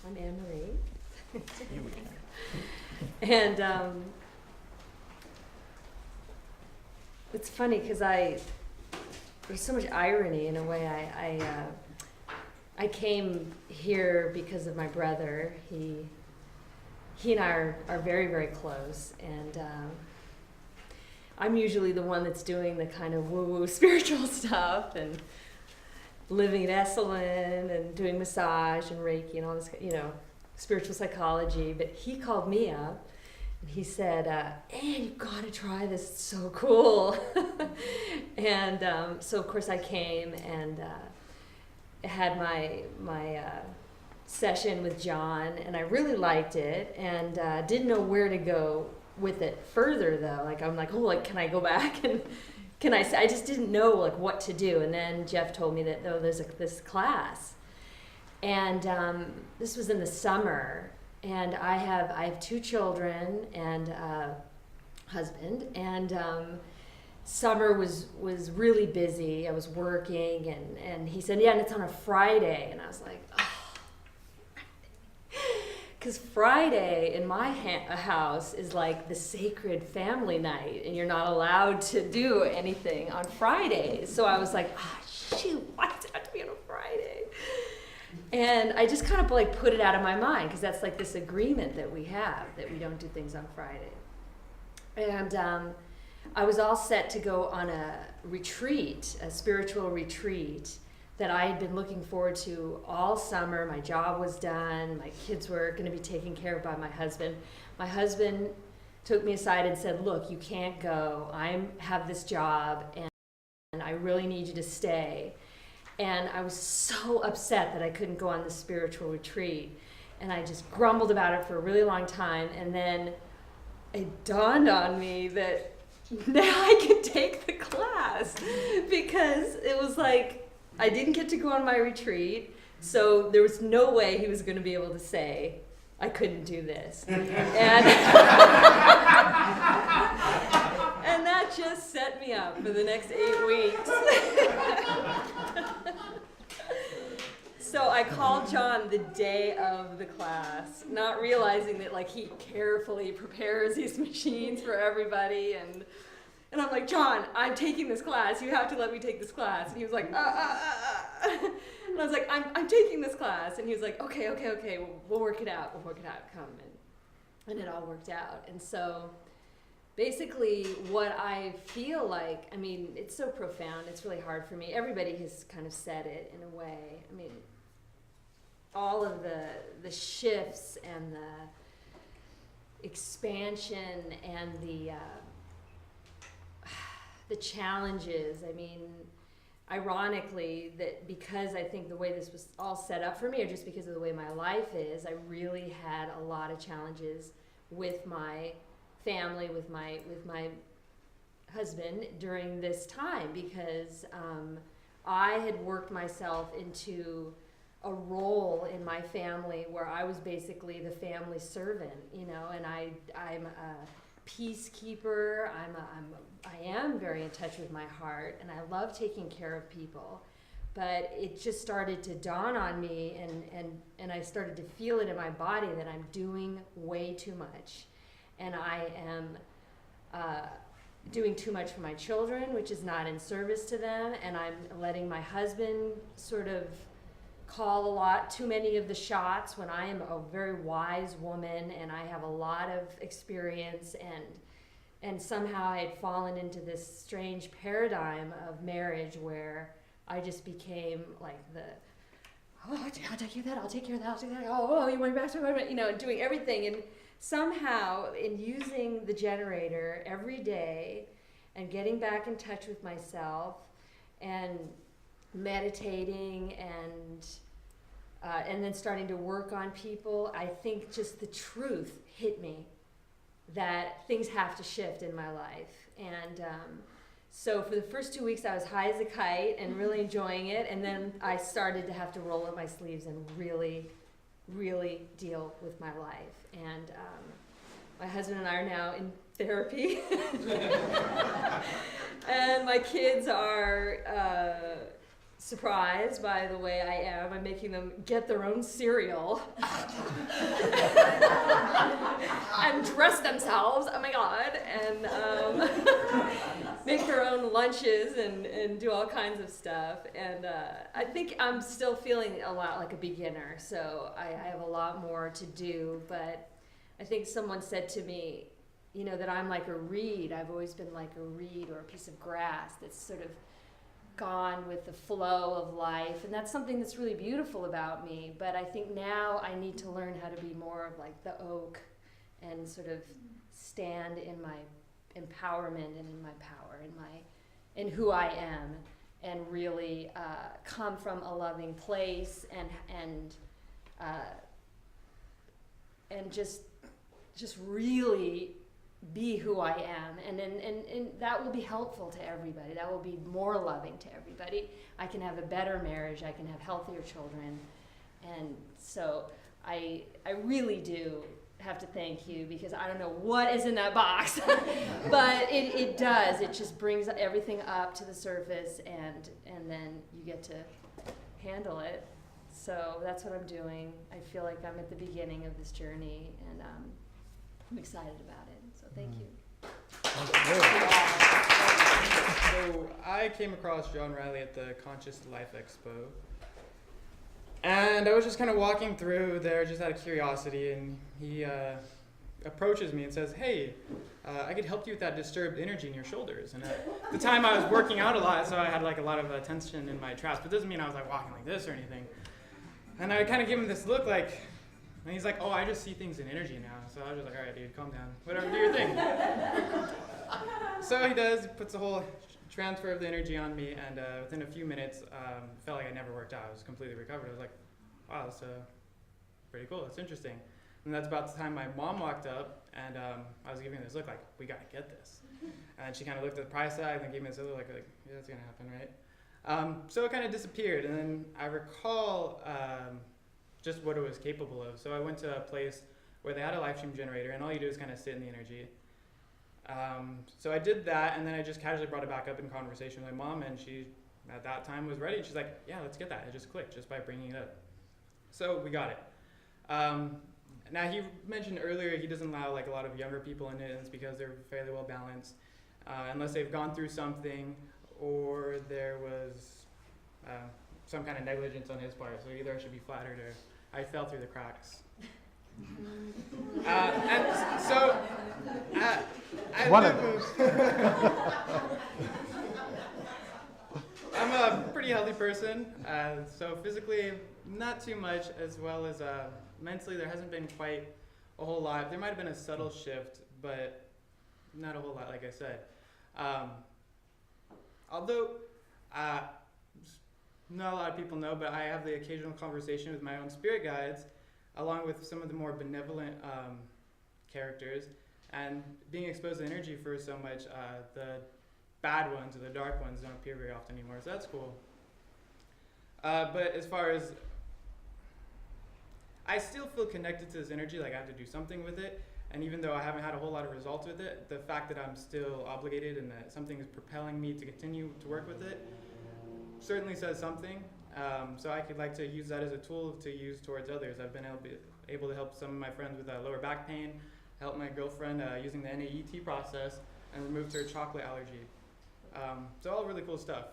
I'm Anne Marie. You would. And it's funny because there's so much irony in a way. I came here because of my brother. He and I are very, very close, and I'm usually the one that's doing the kind of woo-woo spiritual stuff and living at Esalen and doing massage and Reiki and all this, spiritual psychology. But he called me up and he said, Anne, you've got to try this, it's so cool. And so of course I came and had my session with John, and I really liked it, and didn't know where to go with it further though. I'm like, can I go back and I just didn't know what to do. And then Jeff told me that there's this class, and this was in the summer, and I have 2 children and a husband, and summer was really busy. I was working, and he said, yeah, and it's on a Friday, and I was like, oh. Because Friday in my house is like the sacred family night, and you're not allowed to do anything on Fridays. So I was like, shoot, why does it have to be on a Friday? And I just kind of put it out of my mind, because that's this agreement that we have, that we don't do things on Friday. And I was all set to go on a retreat, a spiritual retreat, that I had been looking forward to all summer. My job was done. My kids were going to be taken care of by my husband. My husband took me aside and said, look, you can't go. I have this job, and I really need you to stay. And I was so upset that I couldn't go on this spiritual retreat. And I just grumbled about it for a really long time. And then it dawned on me that now I can take the class, because it was I didn't get to go on my retreat, so there was no way he was going to be able to say I couldn't do this. And that just set me up for the next 8 weeks. So I called John the day of the class, not realizing that he carefully prepares these machines for everybody, and I'm like, John, I'm taking this class. You have to let me take this class. And he was like, And I was like, I'm taking this class. And he was like, okay, we'll work it out. Come. And it all worked out. And so basically what I feel it's so profound. It's really hard for me. Everybody has kind of said it in a way. All of the shifts and the expansion and the challenges. Ironically, that because I think the way this was all set up for me, or just because of the way my life is, I really had a lot of challenges with my family, with my husband during this time, because I had worked myself into a role in my family where I was basically the family servant, and I'm a peacekeeper. I am very in touch with my heart, and I love taking care of people. But it just started to dawn on me, and I started to feel it in my body that I'm doing way too much, and I am doing too much for my children, which is not in service to them, and I'm letting my husband sort of call a lot too many of the shots when I am a very wise woman and I have a lot of experience, and somehow I had fallen into this strange paradigm of marriage where I just became I'll take care of that, I'll take care of that, I'll take that, oh, you want me back to doing everything. And somehow in using the generator every day and getting back in touch with myself and meditating and then starting to work on people, I think just the truth hit me that things have to shift in my life. And so for the first 2 weeks I was high as a kite and really enjoying it, and then I started to have to roll up my sleeves and really, really deal with my life. And my husband and I are now in therapy. And my kids are surprised by the way I am. I'm making them get their own cereal and dress themselves, oh my God, and make their own lunches and do all kinds of stuff. And I think I'm still feeling a lot like a beginner, so I have a lot more to do. But I think someone said to me, you know, that I'm like a reed. I've always been like a reed or a piece of grass that's sort of gone with the flow of life, and that's something that's really beautiful about me. But I think now I need to learn how to be more of like the oak and sort of stand in my empowerment and in my power, in who I am, and really come from a loving place and just really be who I am, and that will be helpful to everybody. That will be more loving to everybody. I can have a better marriage. I can have healthier children, and so I really do have to thank you, because I don't know what is in that box, but it does. It just brings everything up to the surface, and then you get to handle it. So that's what I'm doing. I feel like I'm at the beginning of this journey, and I'm excited about it. So thank you. So I came across John Riley at the Conscious Life Expo, and I was just kind of walking through there just out of curiosity, and he approaches me and says, hey, I could help you with that disturbed energy in your shoulders. And at the time I was working out a lot, so I had like a lot of tension in my traps, but it doesn't mean I was like walking like this or anything. And I kind of give him this look like, and he's like, oh, I just see things in energy now. So I was just like, all right, dude, calm down. Whatever, do your thing. So he does, puts the whole transfer of the energy on me, and within a few minutes, felt like I never worked out. I was completely recovered. I was like, wow, that's pretty cool. That's interesting. And that's about the time my mom walked up, and I was giving her this look like, we got to get this. And she kind of looked at the price tag and then gave me this look like yeah, that's going to happen, right? So it kind of disappeared, and then I recall just what it was capable of. So I went to a place where they had a Lifestream generator, and all you do is kind of sit in the energy. So I did that, and then I just casually brought it back up in conversation with my mom, and she, at that time, was ready. And she's like, yeah, let's get that. It just clicked just by bringing it up. So we got it. Now, he mentioned earlier he doesn't allow like a lot of younger people in it, and it's because they're fairly well balanced, unless they've gone through something or there was some kind of negligence on his part. So either I should be flattered or I fell through the cracks. And so I'm a pretty healthy person, so physically not too much, as well as mentally there hasn't been quite a whole lot. There might have been a subtle shift, but not a whole lot, like I said. Although not a lot of people know, but I have the occasional conversation with my own spirit guides, along with some of the more benevolent characters, and being exposed to energy for so much, the bad ones or the dark ones don't appear very often anymore, so that's cool. But as far as, I still feel connected to this energy, like I have to do something with it, and even though I haven't had a whole lot of results with it, the fact that I'm still obligated and that something is propelling me to continue to work with it certainly says something. So I could like to use that as a tool to use towards others. I've been able to help some of my friends with lower back pain, help my girlfriend using the NAET process, and removed her chocolate allergy. So all really cool stuff.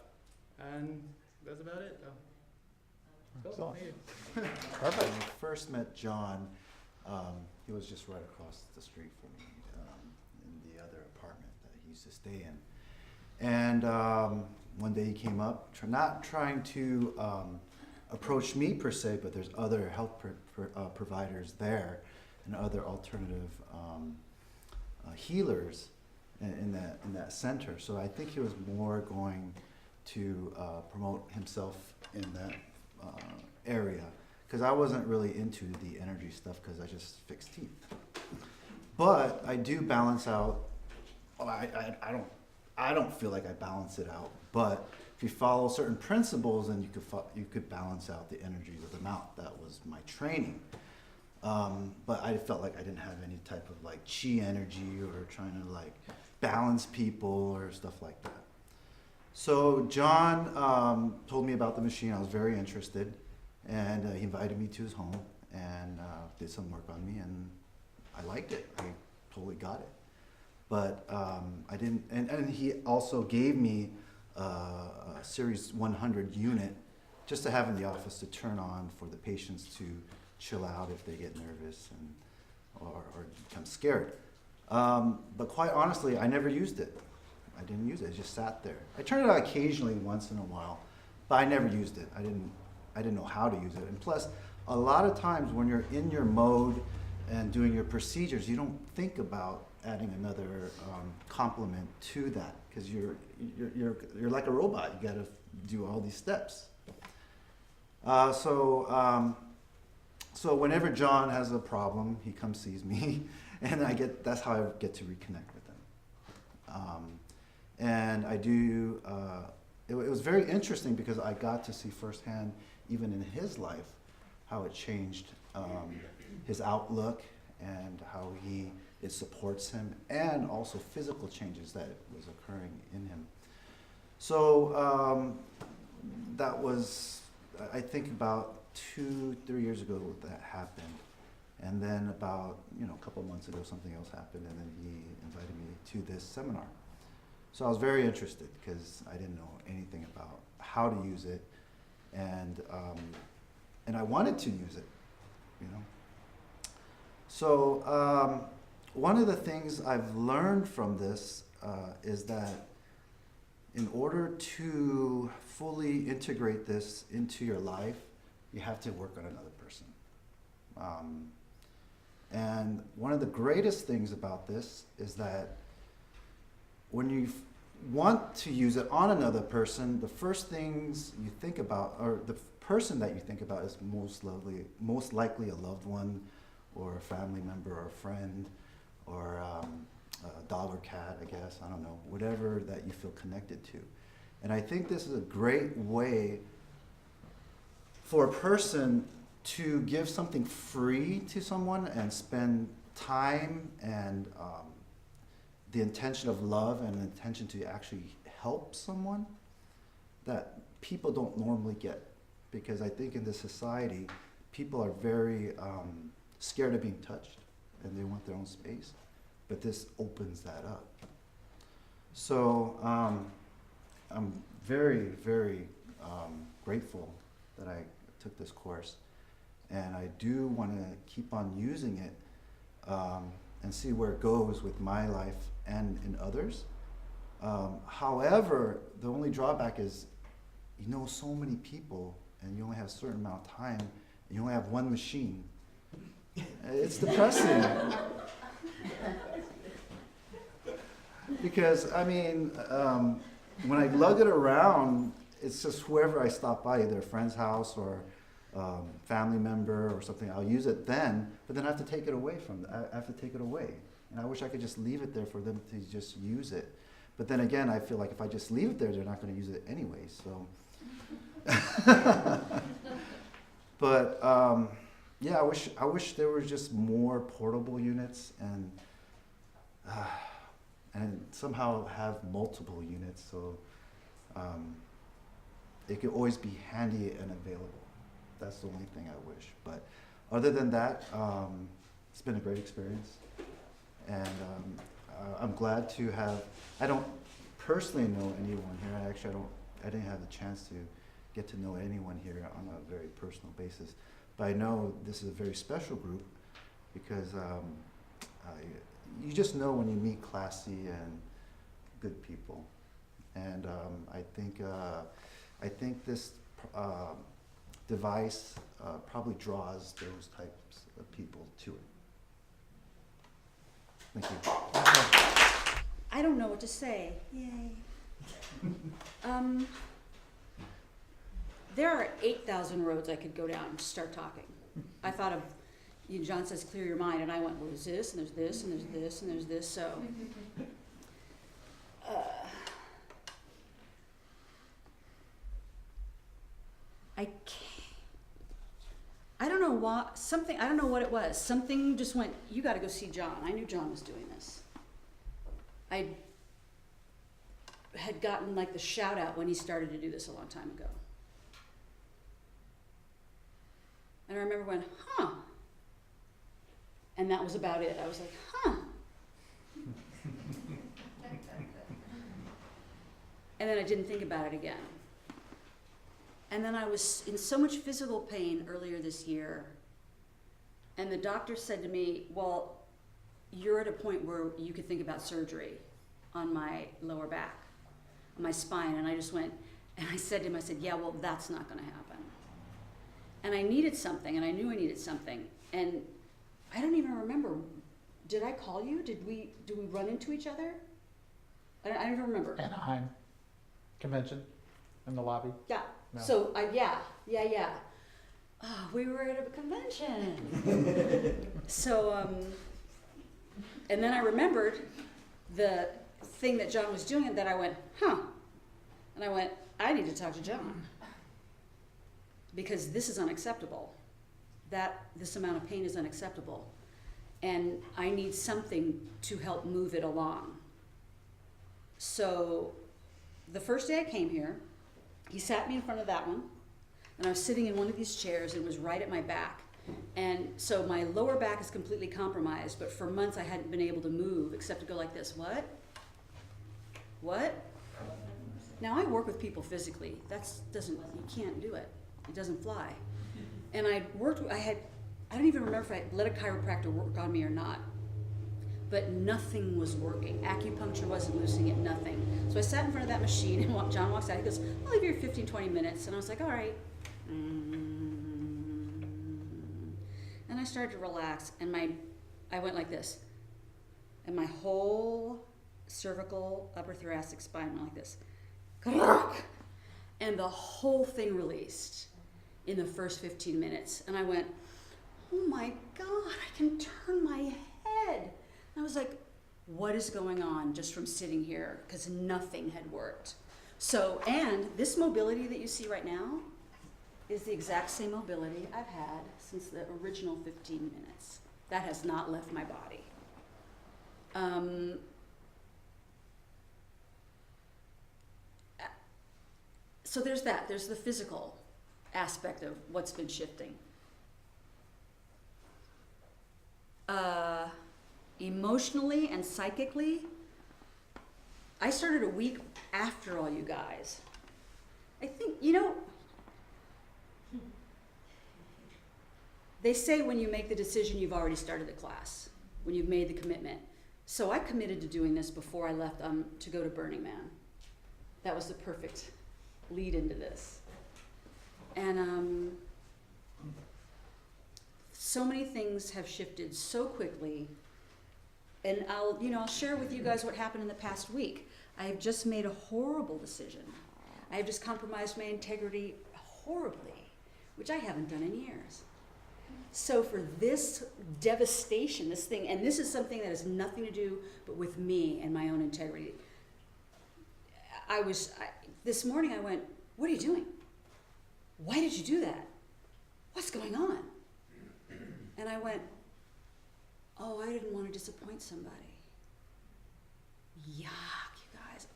And that's about it. Cool. Thank you. Perfect. When I first met John, he was just right across the street from me in the other apartment that he used to stay in. And one day he came up, not trying to approach me per se, but there's other health providers there and other alternative healers in that center. So I think he was more going to promote himself in that area, because I wasn't really into the energy stuff because I just fix teeth. But I do balance out. I don't feel like I balance it out. But if you follow certain principles, then you could balance out the energies of the mouth. That was my training. But I felt like I didn't have any type of like chi energy or trying to like balance people or stuff like that. So John told me about the machine. I was very interested, and he invited me to his home and did some work on me, and I liked it. I totally got it. But I didn't, and he also gave me a Series 100 unit just to have in the office to turn on for the patients to chill out if they get nervous and or become scared. But quite honestly, I never used it. I didn't use it. It just sat there. I turned it on occasionally once in a while, but I never used it. I didn't know how to use it. And plus, a lot of times when you're in your mode and doing your procedures, you don't think about adding another complement to that because you're like a robot. You got to do all these steps. So whenever John has a problem, he comes sees me, and that's how I get to reconnect with him. And I do. It was very interesting because I got to see firsthand, even in his life, how it changed his outlook and how it supports him, and also physical changes that was occurring in him. So that was, I think, about 2-3 years ago that happened, and then about a couple months ago something else happened, and then he invited me to this seminar. So I was very interested because I didn't know anything about how to use it, and I wanted to use it, So one of the things I've learned from this is that in order to fully integrate this into your life, you have to work on another person. And one of the greatest things about this is that when you want to use it on another person, the first things you think about, or the person that you think about, is most likely a loved one, or a family member, or a friend, or a dog or cat, I guess, I don't know, whatever that you feel connected to. And I think this is a great way for a person to give something free to someone and spend time and the intention of love and the intention to actually help someone that people don't normally get. Because I think in this society, people are very scared of being touched and they want their own space. But this opens that up. So I'm very, very grateful that I took this course. And I do want to keep on using it and see where it goes with my life and in others. However, the only drawback is you know so many people and you only have a certain amount of time and you only have one machine. It's depressing. Because, I mean, when I lug it around, it's just whoever I stop by, either a friend's house or family member or something, I'll use it then, but then I have to take it away from them. I have to take it away. And I wish I could just leave it there for them to just use it. But then again, I feel like if I just leave it there, they're not going to use it anyway, so. But yeah, I wish there was just more portable units and somehow have multiple units so it could always be handy and available. That's the only thing I wish. But other than that, it's been a great experience. And I'm glad to have, I don't personally know anyone here. I didn't have the chance to get to know anyone here on a very personal basis. But I know this is a very special group because you just know when you meet classy and good people. And I think this device probably draws those types of people to it. Thank you. I don't know what to say. Yay. There are 8,000 roads I could go down and start talking. I thought of, John says clear your mind, and I went, well, there's this, and there's this, and there's this, and there's this, so. I don't know why, I don't know what it was. Something just went, you gotta go see John. I knew John was doing this. had gotten like the shout out when he started to do this a long time ago. And I remember going, huh. And that was about it. I was like, huh. And then I didn't think about it again. And then I was in so much physical pain earlier this year. And the doctor said to me, well, you're at a point where you could think about surgery on my lower back, on my spine. And I just went, and I said to him, I said, yeah, well, that's not going to happen. And I needed something, and I knew I needed something. And I don't even remember. Did I call you? Did we run into each other? I don't even remember. Anaheim convention in the lobby. Yeah. No. So yeah. Oh, we were at a convention. So and then I remembered the thing that John was doing, and that I went, huh. And I went, I need to talk to John, because this is unacceptable. This amount of pain is unacceptable. And I need something to help move it along. So the first day I came here, he sat me in front of that one, and I was sitting in one of these chairs, and it was right at my back. And so my lower back is completely compromised, but for months I hadn't been able to move except to go like this. What? Now I work with people physically. You can't do it. It doesn't fly. And I don't even remember if I let a chiropractor work on me or not, but nothing was working. Acupuncture wasn't loosening it, nothing. So I sat in front of that machine, and John walks out, he goes, I'll leave you here 15, 20 minutes. And I was like, all right. And I started to relax, and I went like this. And my whole cervical, upper thoracic spine went like this. And the whole thing released in the first 15 minutes. And I went, oh my God, I can turn my head. And I was like, what is going on just from sitting here? Because nothing had worked. So, and this mobility that you see right now is the exact same mobility I've had since the original 15 minutes. That has not left my body. So there's that. There's the physical aspect of what's been shifting. Emotionally and psychically, I started a week after all you guys. I think, they say when you make the decision, you've already started the class, when you've made the commitment. So I committed to doing this before I left to go to Burning Man. That was the perfect lead into this. And so many things have shifted so quickly. And I'll share with you guys what happened in the past week. I have just made a horrible decision. I have just compromised my integrity horribly, which I haven't done in years. So for this devastation, this thing, and this is something that has nothing to do but with me and my own integrity. This morning I went, what are you doing? Why did you do that? What's going on? And I went, oh, I didn't want to disappoint somebody. Yuck, you guys.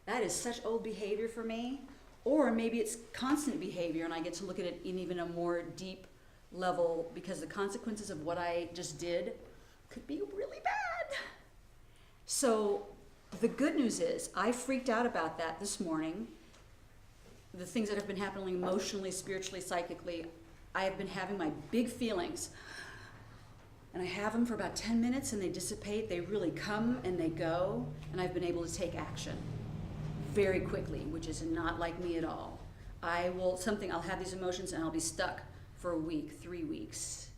That is such old behavior for me. Or maybe it's constant behavior, and I get to look at it in even a more deep level, because the consequences of what I just did could be really bad. So the good news is I freaked out about that this morning. The things that have been happening emotionally, spiritually, psychically, I have been having my big feelings. And I have them for about 10 minutes and they dissipate. They really come and they go. And I've been able to take action very quickly, which is not like me at all. I'll have these emotions and I'll be stuck for a week, 3 weeks,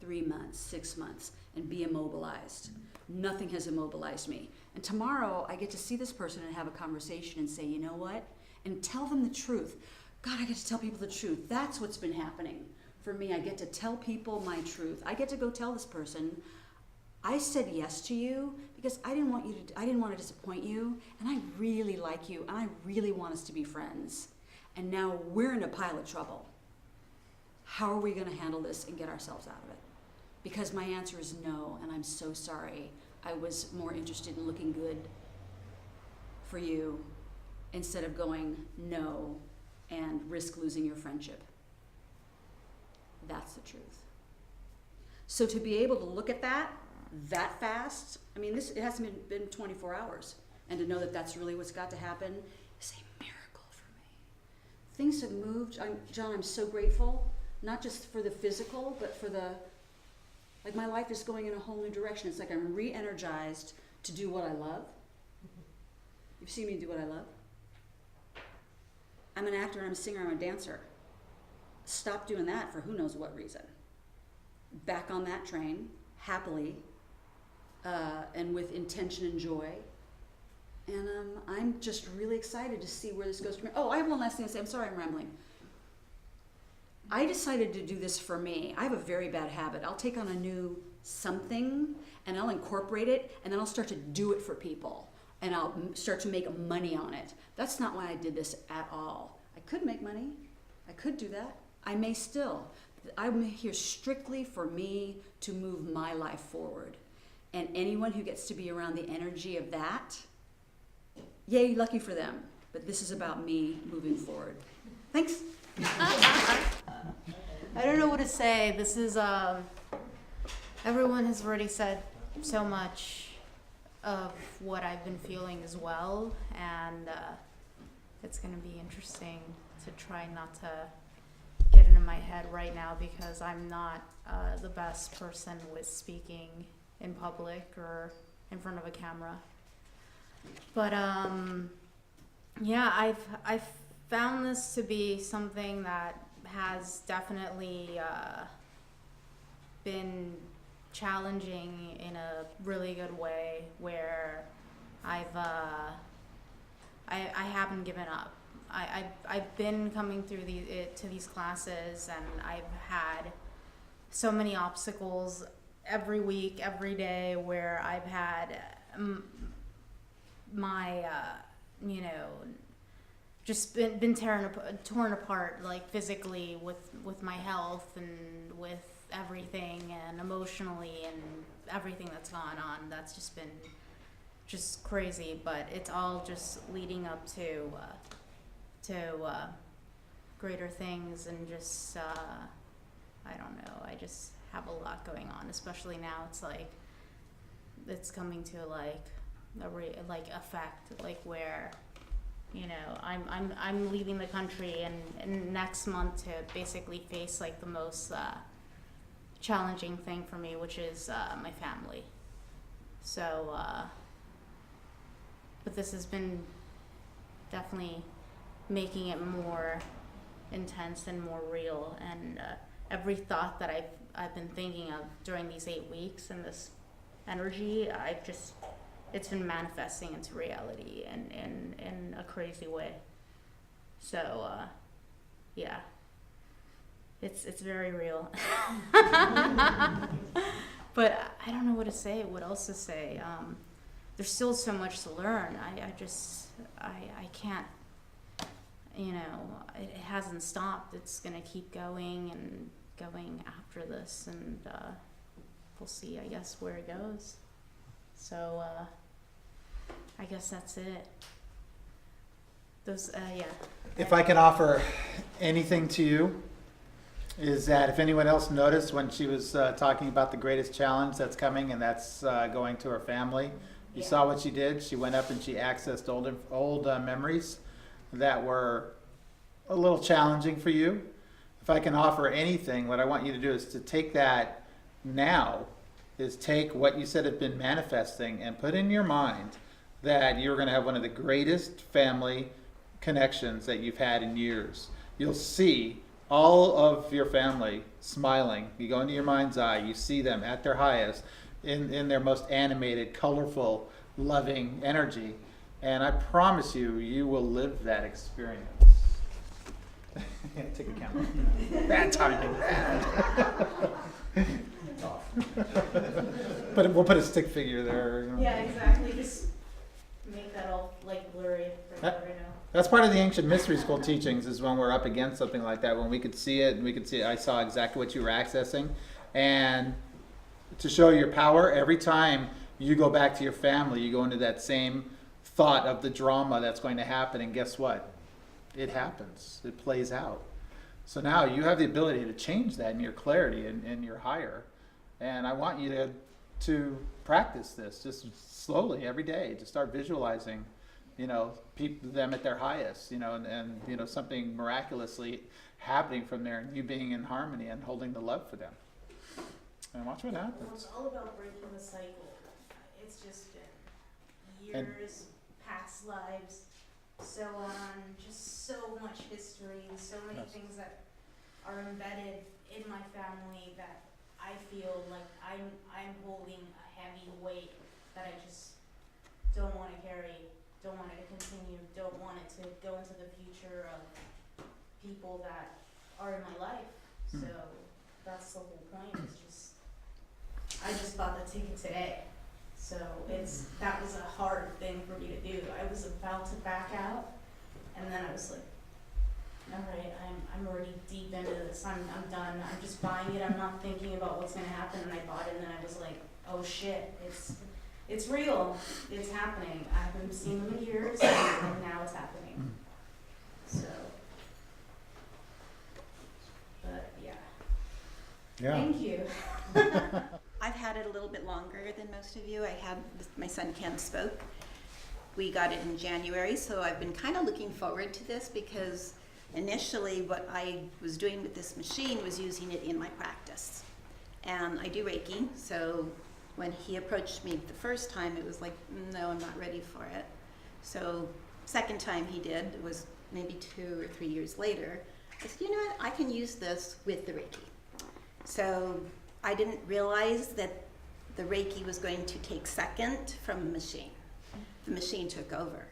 3 months, 6 months, and be immobilized. Nothing has immobilized me. And tomorrow I get to see this person and have a conversation and say, you know what? And tell them the truth. God, I get to tell people the truth. That's what's been happening for me. I get to tell people my truth. I get to go tell this person, I said yes to you because I didn't want to disappoint you, and I really like you, and I really want us to be friends. And now we're in a pile of trouble. How are we going to handle this and get ourselves out of it? Because my answer is no, and I'm so sorry. I was more interested in looking good for you instead of going no and risk losing your friendship. That's the truth. So to be able to look at that fast, I mean, it hasn't been 24 hours. And to know that that's really what's got to happen is a miracle for me. Things have moved. John, I'm so grateful, not just for the physical, but for like my life is going in a whole new direction. It's like I'm re-energized to do what I love. You've seen me do what I love. I'm an actor, I'm a singer, I'm a dancer. Stopped doing that for who knows what reason. Back on that train, happily, and with intention and joy. And I'm just really excited to see where this goes from here. Oh, I have one last thing to say. I'm sorry I'm rambling. I decided to do this for me. I have a very bad habit. I'll take on a new something and I'll incorporate it and then I'll start to do it for people and I'll start to make money on it. That's not why I did this at all. I could make money. I could do that. I may still. I'm here strictly for me to move my life forward. And anyone who gets to be around the energy of that, yay, lucky for them. But this is about me moving forward. Thanks. I don't know what to say. This is, everyone has already said so much of what I've been feeling as well, and it's going to be interesting to try not to get into my head right now because I'm not the best person with speaking in public or in front of a camera. But yeah, I've found this to be something that has definitely been challenging in a really good way, where I haven't given up. I've been coming through to these classes, and I've had so many obstacles every week, every day, where I've had my just been torn apart, like physically with my health and with everything, and emotionally, and everything that's gone on. That's just been just crazy, but it's all just leading up to greater things, and just I don't know, I just have a lot going on, especially now. It's like it's coming to like effect, like where I'm leaving the country and next month to basically face like the most challenging thing for me, which is my family. So but this has been definitely making it more intense and more real, and every thought that I've been thinking of during these 8 weeks and this energy, it's been manifesting into reality in a crazy way. So yeah, it's very real. But I don't know what to say, what else to say. There's still so much to learn. I can't, it hasn't stopped. It's gonna keep going and going after this, and we'll see, I guess, where it goes. So I guess that's it. Yeah. If I can offer anything to you, is that if anyone else noticed when she was talking about the greatest challenge that's coming, and that's going to her family, you saw what she did. She went up and she accessed old memories that were a little challenging for you. If I can offer anything, what I want you to do is to take that now, is take what you said had been manifesting and put in your mind that you're going to have one of the greatest family connections that you've had in years. You'll see all of your family smiling. You go into your mind's eye, you see them at their highest, in their most animated, colorful, loving energy. And I promise you, you will live that experience. Take a camera. Bad timing. But we'll put a stick figure there. Yeah, exactly. Just make that all like blurry for That- That's part of the ancient mystery school teachings, is when we're up against something like that, when we could see it, and we could see, I saw exactly what you were accessing. And to show your power, every time you go back to your family, you go into that same thought of the drama that's going to happen, and guess what? It happens. It plays out. So now you have the ability to change that in your clarity and your higher. And I want you to practice this just slowly every day, to start visualizing, them at their highest, and something miraculously happening from there, and you being in harmony and holding the love for them. And watch what Well, happens. it's all about breaking the cycle. It's just been And- years, past lives, so on, just so much history, and so many Yes. things that are embedded in my family that I feel like I'm holding a heavy weight that I just don't want to carry, don't want it to continue, don't want it to go into the future of people that are in my life. Hmm. So that's the whole point. It's just I just bought the ticket today, so that was a hard thing for me to do. I was about to back out, and then I was like, all right, I'm already deep into this. I'm done. I'm just buying it. I'm not thinking about what's gonna happen. And I bought it, and then I was like, oh shit, it's real. It's happening. I haven't seen them in years, and now it's happening. So, but yeah. Yeah. Thank you. I've had it a little bit longer than most of you. My son Ken spoke. We got it in January, so I've been kind of looking forward to this because initially what I was doing with this machine was using it in my practice. And I do Reiki, so when he approached me the first time, it was like, no, I'm not ready for it. So second time he did, it was maybe 2 or 3 years later, I said, you know what, I can use this with the Reiki. So I didn't realize that the Reiki was going to take second from the machine. The machine took over.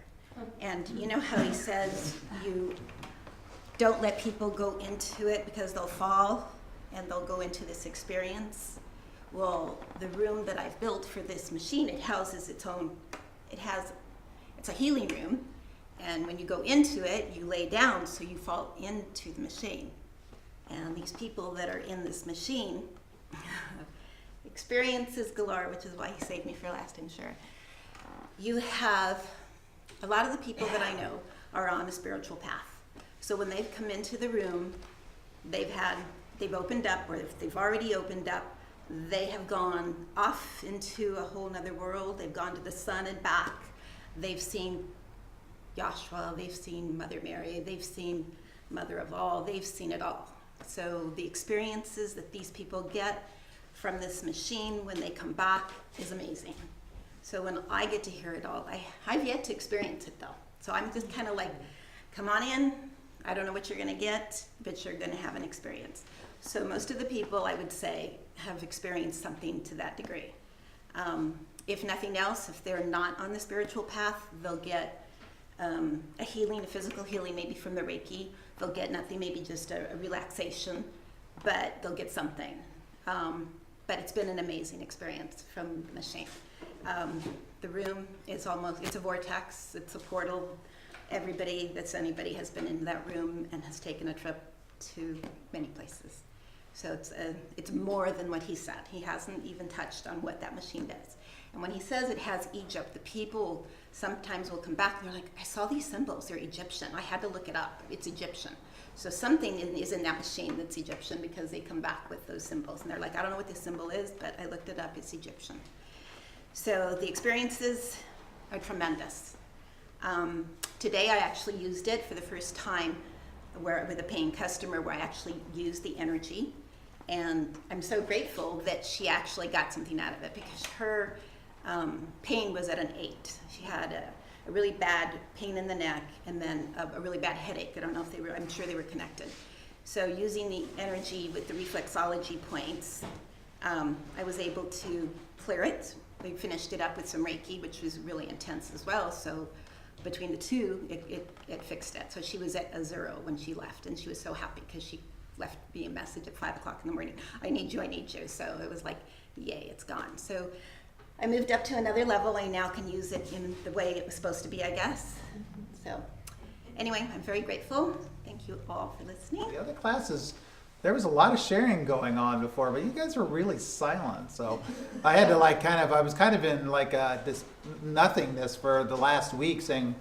And you know how he says you don't let people go into it because they'll fall and they'll go into this experience? Well, the room that I've built for this machine, it houses its own, it's a healing room. And when you go into it, you lay down so you fall into the machine. And these people that are in this machine, experiences galore, which is why he saved me for last, I'm sure. You have, a lot of the people that I know are on a spiritual path. So when they've come into the room, they've opened up, or if they've already opened up, they have gone off into a whole nother world. They've gone to the sun and back. They've seen Yahshua, they've seen Mother Mary, they've seen Mother of All, they've seen it all. So the experiences that these people get from this machine when they come back is amazing. So when I get to hear it all, I've yet to experience it though. So I'm just kind of like, come on in. I don't know what you're going to get, but you're going to have an experience. So most of the people, I would say, have experienced something to that degree. If nothing else, if they're not on the spiritual path, they'll get a healing, a physical healing, maybe from the Reiki. They'll get nothing, maybe just a relaxation, but they'll get something. But it's been an amazing experience from the machine. The room is it's a vortex, it's a portal. Anybody has been in that room and has taken a trip to many places. So it's more than what he said. He hasn't even touched on what that machine does. And when he says it has Egypt, the people sometimes will come back and they're like, I saw these symbols, they're Egyptian. I had to look it up, it's Egyptian. So something is in that machine that's Egyptian because they come back with those symbols. And they're like, I don't know what this symbol is, but I looked it up, it's Egyptian. So the experiences are tremendous. Today I actually used it for the first time with a paying customer where I actually used the energy. And I'm so grateful that she actually got something out of it because her pain was at an 8. She had a really bad pain in the neck and then a really bad headache. I don't know if I'm sure they were connected. So using the energy with the reflexology points, I was able to clear it. We finished it up with some Reiki, which was really intense as well. So between the two, it fixed it. So she was at a 0 when she left, and she was so happy because she left me a message at 5 o'clock in the morning. I need you, I need you. So it was like, yay, it's gone. So I moved up to another level. I now can use it in the way it was supposed to be, I guess. So anyway, I'm very grateful. Thank you all for listening. The other classes there was a lot of sharing going on before, but you guys were really silent. So I had to like I was kind of in like this nothingness for the last week saying,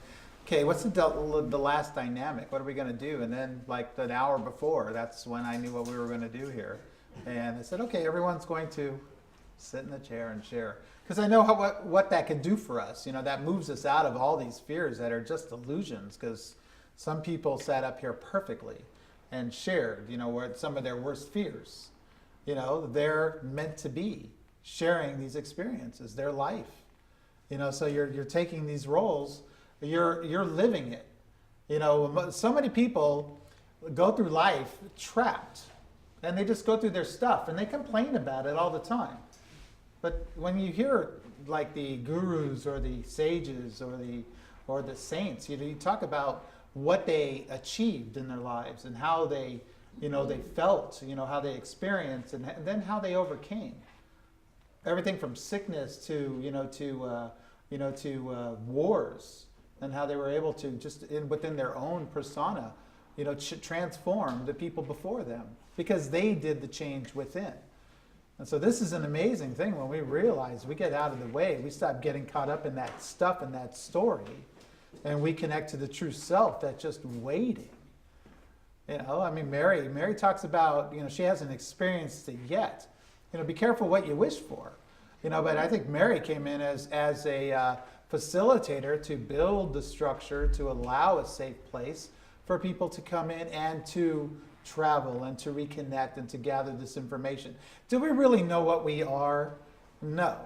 okay, what's the last dynamic? What are we going to do? And then like an hour before, that's when I knew what we were going to do here. And I said, okay, everyone's going to sit in the chair and share. Because I know what that can do for us. You know, that moves us out of all these fears that are just illusions, because some people sat up here perfectly and shared, you know, where some of their worst fears. You know, they're meant to be sharing these experiences, their life. You know, so you're taking these roles, you're living it. You know, so many people go through life trapped, and they just go through their stuff and they complain about it all the time. But when you hear like the gurus or the sages or the saints, you know, you talk about what they achieved in their lives and how they, you know, they felt, you know, how they experienced, and then how they overcame everything from sickness to, wars, and how they were able to just within their own persona, you know, transform the people before them because they did the change within. And so this is an amazing thing when we realize we get out of the way, we stop getting caught up in that stuff and that story, and we connect to the true self that's just waiting. You know, I mean, Mary talks about, you know, she hasn't experienced it yet. You know, be careful what you wish for. You know, but I think Mary came in as a facilitator to build the structure to allow a safe place for people to come in and to travel and to reconnect and to gather this information. Do we really know what we are? No,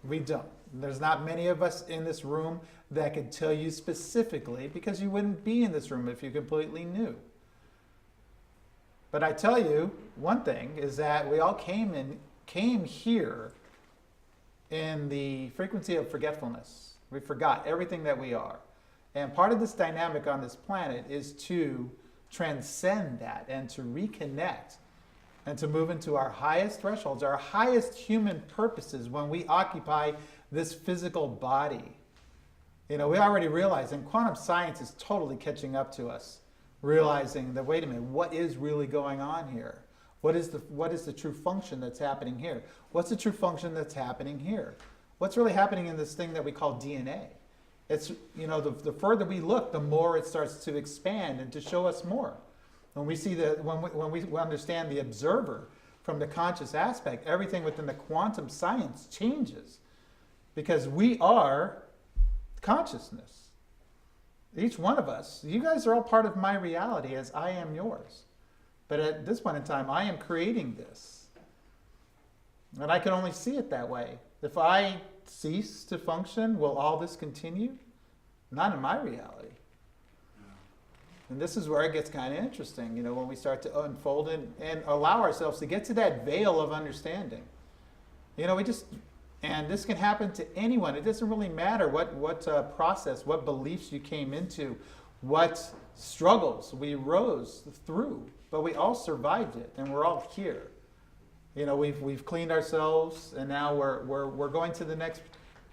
we don't. There's not many of us in this room that could tell you specifically, because you wouldn't be in this room if you completely knew. But I tell you one thing is that we all came here in the frequency of forgetfulness. We forgot everything that we are. And part of this dynamic on this planet is to transcend that and to reconnect and to move into our highest thresholds, our highest human purposes when we occupy this physical body. You know, we already realize, and quantum science is totally catching up to us, realizing that, wait a minute, what is really going on here? What is the true function that's happening here? What's the true function that's happening here? What's really happening in this thing that we call DNA? It's, you know, the further we look, the more it starts to expand and to show us more. When we see when we understand the observer from the conscious aspect, everything within the quantum science changes, because we are consciousness. Each one of us, you guys are all part of my reality as I am yours. But at this point in time, I am creating this. And I can only see it that way. If I cease to function, will all this continue? Not in my reality. And this is where it gets kind of interesting, you know, when we start to unfold and allow ourselves to get to that veil of understanding. You know, and this can happen to anyone. It doesn't really matter what process, what beliefs you came into, what struggles we rose through, but we all survived it, and we're all here. You know, we've cleaned ourselves, and now we're going to the next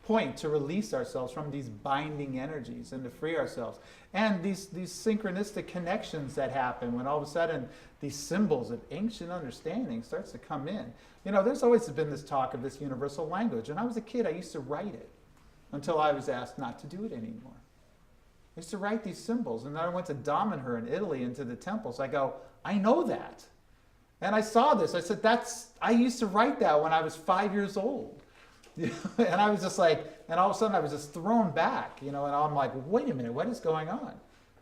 point to release ourselves from these binding energies and to free ourselves. And these synchronistic connections that happen when all of a sudden these symbols of ancient understanding starts to come in. You know, there's always been this talk of this universal language. When I was a kid, I used to write it until I was asked not to do it anymore. I used to write these symbols, and then I went to Damanhur in Italy into the temples. I go, I know that. And I saw this. I said, I used to write that when I was 5 years old. And I was just like, and all of a sudden I was just thrown back, you know, and I'm like, wait a minute, what is going on?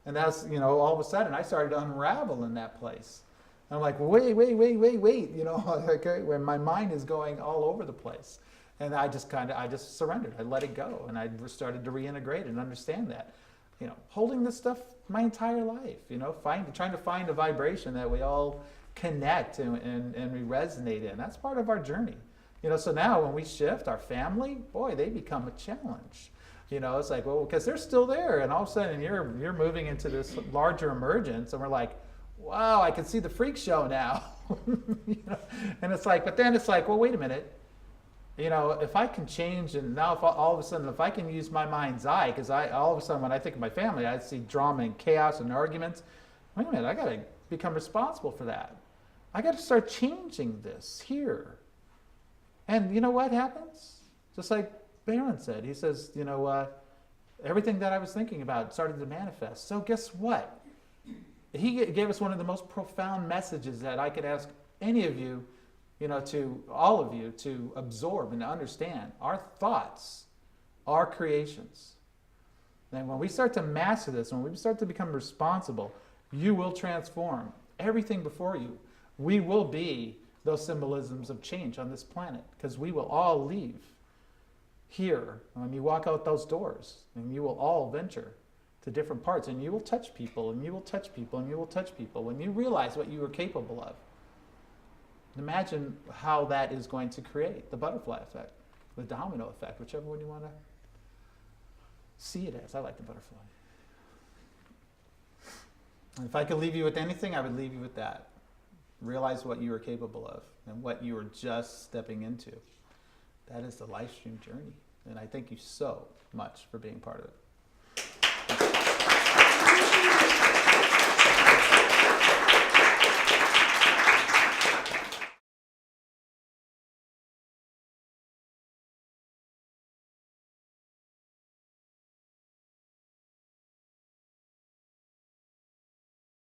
And that's, you know, all of a sudden I started to unravel in that place. And I'm like, wait, you know, okay, when my mind is going all over the place. And I just surrendered. I let it go. And I started to reintegrate and understand that, you know, holding this stuff my entire life, you know, trying to find a vibration that we all connect and we resonate in. That's part of our journey. You know, so now when we shift, our family, boy, they become a challenge. You know, it's like, well, because they're still there, and all of a sudden you're moving into this larger emergence, and we're like, wow, I can see the freak show now. You know? And it's like, but then it's like, well, wait a minute. You know, if I can change, and now all of a sudden, if I can use my mind's eye, because all of a sudden when I think of my family, I see drama and chaos and arguments. Wait a minute, I got to become responsible for that. I got to start changing this here. And you know what happens? Just like Barron said, he says, you know, everything that I was thinking about started to manifest. So guess what? He gave us one of the most profound messages that I could ask any of you, you know, to all of you to absorb and to understand. Our thoughts are creations. And when we start to master this, when we start to become responsible, you will transform everything before you. We will be those symbolisms of change on this planet, because we will all leave here when you walk out those doors, and you will all venture to different parts, and you will touch people, and you will touch people, and you will touch people. When you realize what you are capable of, imagine how that is going to create the butterfly effect, the domino effect, whichever one you want to see it as. I like the butterfly. And if I could leave you with anything, I would leave you with that. Realize what you are capable of and what you are just stepping into. That is the Lifestream journey. And I thank you so much for being part of it.